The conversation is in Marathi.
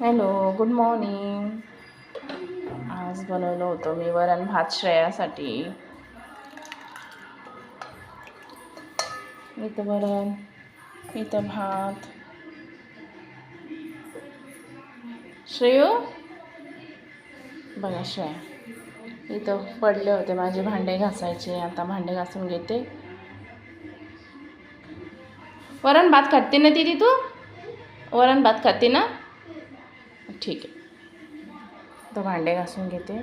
Hello, good morning. आज बनवलं होतं मी वरण भात श्रेयासाठी. इथं वरण, इथं भात. श्रेयू बघा, श्रेया इथं पडले होते माझे भांडे घासायचे. आता भांडे घासून घेते. वरण भात खाते ना दीदी तू? वरण भात खाते ना? ठीक आहे. तो भांडे घासून घेते.